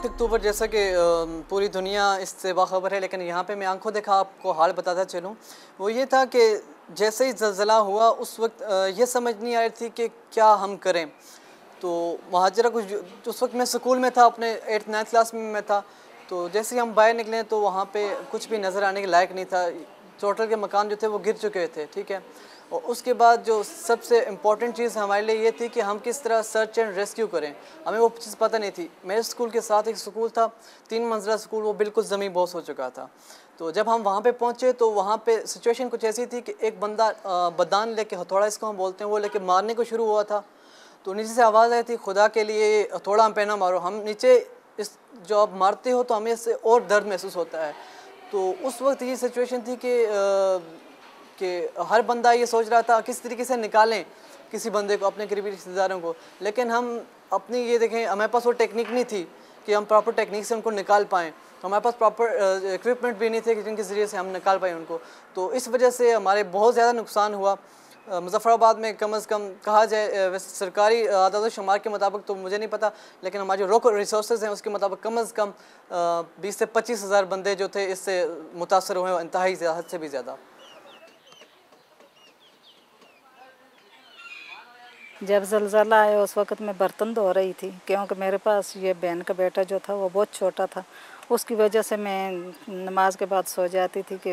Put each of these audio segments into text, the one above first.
8 अक्टूबर जैसा कि पूरी दुनिया इससे बाखबर है, लेकिन यहाँ पे मैं आंखों देखा आपको हाल बताता चलूँ। वो ये था कि जैसे ही ज़लज़ला हुआ उस वक्त ये समझ नहीं आ रही थी कि क्या हम करें। तो वहाँ जरा कुछ उस वक्त मैं स्कूल में था, अपने 8th-9th क्लास में मैं था। तो जैसे ही हम बाहर निकले तो वहाँ पे कुछ भी नज़र आने के लायक नहीं था। टोटल के मकान जो थे वो गिर चुके थे, ठीक है। और उसके बाद जो सबसे इम्पॉर्टेंट चीज़ हमारे लिए ये थी कि हम किस तरह सर्च एंड रेस्क्यू करें। हमें वो चीज़ पता नहीं थी। मेरे स्कूल के साथ एक स्कूल था, 3 मंजिला स्कूल, वो बिल्कुल ज़मीन बोस हो चुका था। तो जब हम वहाँ पे पहुँचे तो वहाँ पे सिचुएशन कुछ ऐसी थी कि एक बंदा बदान लेके, हथौड़ा इसको हम बोलते हैं, वो लेके मारने को शुरू हुआ था। तो नीचे से आवाज़ आई थी, खुदा के लिए हथौड़ा हम पे ना मारो। हम नीचे इस जो आप मारते हो तो हमें इससे और दर्द महसूस होता है। तो उस वक्त ये सिचुएशन थी कि हर बंदा ये सोच रहा था किस तरीके से निकालें किसी बंदे को, अपने करीबी रिश्तेदारों को। लेकिन हम अपनी ये देखें, हमारे पास वो टेक्निक नहीं थी कि हम प्रॉपर टेक्निक से उनको निकाल पाएँ। हमारे पास प्रॉपर इक्विपमेंट भी नहीं थे कि जिनके ज़रिए से हम निकाल पाएँ उनको। तो इस वजह से हमारे बहुत ज़्यादा नुकसान हुआ। मुज़फ़्फ़राबाद में कम से कम कहा जाए, वैसे सरकारी आदाद शुमार के मुताबिक तो मुझे नहीं पता, लेकिन हमारे जो लोकल रिसोर्सेज हैं उसके मुताबिक कम से कम 20 से 25 हज़ार बंदे जो थे इससे मुतासर हुए, इंतहाई हद से भी ज़्यादा। जब ज़लज़ला आया उस वक़्त मैं बर्तन धो रही थी, क्योंकि मेरे पास ये बहन का बेटा जो था वो बहुत छोटा था। उसकी वजह से मैं नमाज के बाद सो जाती थी कि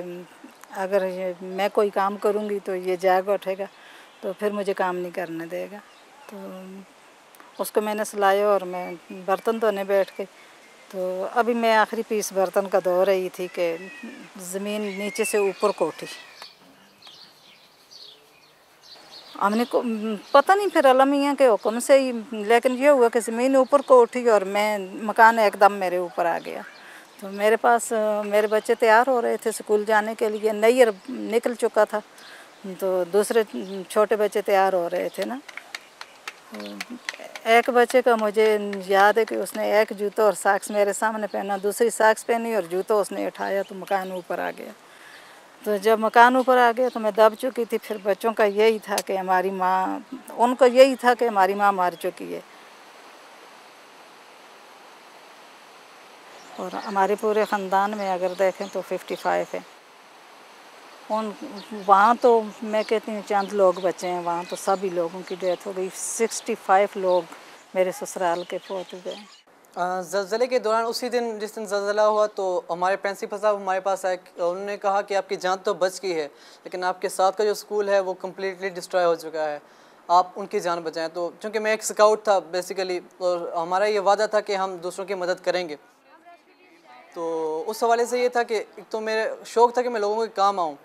अगर ये मैं कोई काम करूँगी तो ये जाग उठेगा तो फिर मुझे काम नहीं करने देगा। तो उसको मैंने सुलाया और मैं बर्तन धोने बैठ गई। तो अभी मैं आखिरी पीस बर्तन का धो रही थी कि ज़मीन नीचे से ऊपर को उठी। हमने को पता नहीं, फिर अल्लाह मियाँ के हुक्म से ही, लेकिन ये हुआ कि ज़मीन ऊपर को उठी और मैं मकान एकदम मेरे ऊपर आ गया। तो मेरे पास मेरे बच्चे तैयार हो रहे थे स्कूल जाने के लिए, नैयर निकल चुका था, तो दूसरे छोटे बच्चे तैयार हो रहे थे ना। एक बच्चे का मुझे याद है कि उसने एक जूता और साक्स मेरे सामने पहना, दूसरी साक्स पहनी और जूता उसने उठाया तो मकान ऊपर आ गया। तो जब मकान ऊपर आ गया तो मैं दब चुकी थी। फिर बच्चों का यही था कि हमारी माँ, उनको यही था कि हमारी माँ मार चुकी है। और हमारे पूरे ख़ानदान में अगर देखें तो 55 है। वहाँ तो मैं कहती हूँ चंद लोग बचे हैं, वहाँ तो सभी लोगों की डेथ हो गई। 65 लोग मेरे ससुराल के फौत हुए। ज़लज़ले के दौरान उसी दिन जिस दिन ज़लज़ला हुआ तो हमारे प्रिंसिपल साहब हमारे पास आए। उन्होंने कहा कि आपकी जान तो बच गई है, लेकिन आपके साथ का जो स्कूल है वो कम्प्लीटली डिस्ट्रॉय हो चुका है, आप उनकी जान बचाएं। तो चूँकि मैं एक स्काउट था बेसिकली, और हमारा ये वादा था कि हम दूसरों की मदद करेंगे। तो उस हवाले से ये था कि एक तो मेरे शौक़ था कि मैं लोगों के काम आऊँ,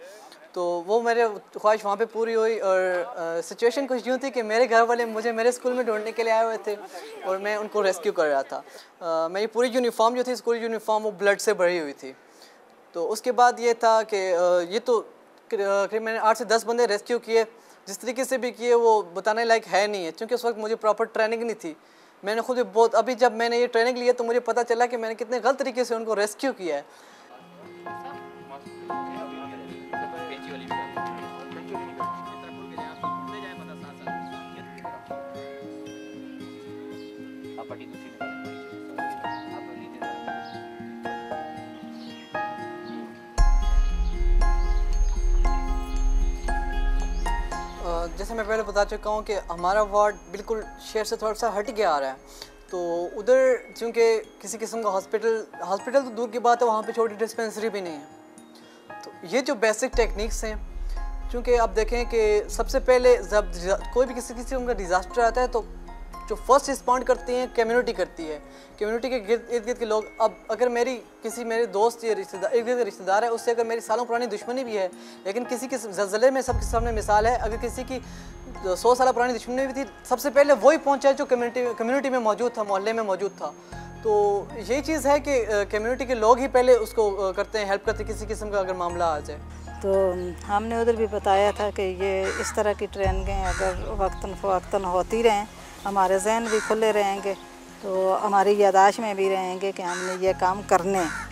तो वो मेरे ख्वाहिश वहाँ पे पूरी हुई। और सिचुएशन कुछ यूँ थी कि मेरे घर वाले मुझे मेरे स्कूल में ढूंढने के लिए आए हुए थे और मैं उनको रेस्क्यू कर रहा था। मेरी पूरी यूनिफॉर्म जो थी, स्कूल यूनिफॉर्म, वो ब्लड से भरी हुई थी। तो उसके बाद ये था कि ये तो करीब मैंने 8 से 10 बंदे रेस्क्यू किए। जिस तरीके से भी किए वो बताने लायक है नहीं है, क्योंकि उस वक्त मुझे प्रॉपर ट्रेनिंग नहीं थी। मैंने खुद भी बहुत, अभी जब मैंने ये ट्रेनिंग ली है तो मुझे पता चला कि मैंने कितने गलत तरीके से उनको रेस्क्यू किया है। जैसे मैं पहले बता चुका हूँ कि हमारा वार्ड बिल्कुल शहर से थोड़ा सा हट के आ रहा है। तो उधर चूँकि किसी किस्म का हॉस्पिटल तो दूर की बात है, वहाँ पे छोटी डिस्पेंसरी भी नहीं है। तो ये जो बेसिक टेक्निक्स हैं, चूँकि आप देखें कि सबसे पहले जब कोई भी किसी किस्म का डिज़ास्टर आता है तो जो फर्स्ट रिस्पॉन्ड करती हैं कम्युनिटी करती है, कम्युनिटी के इर्द गिर्द के लोग। अब अगर मेरे दोस्त या रिश्तेदार है, उससे अगर मेरी सालों पुरानी दुश्मनी भी है, लेकिन किसी के ज़लज़ले में सबके सामने मिसाल है, अगर किसी की 100 साल पुरानी दुश्मनी भी थी, सबसे पहले वही पहुंचा जो कम्युनिटी में मौजूद था, मोहल्ले में मौजूद था। तो यही चीज़ है कि कम्युनिटी के लोग ही पहले उसको करते हैं, हेल्प करते हैं किसी किस्म का अगर मामला आ जाए। तो हमने उधर भी बताया था कि ये इस तरह की ट्रेनिंगें अगर वक्तन फ़वक्तन होती रहें, हमारे ज़हन भी खुले रहेंगे, तो हमारी यादाश्त में भी रहेंगे कि हमने ये काम करने हैं।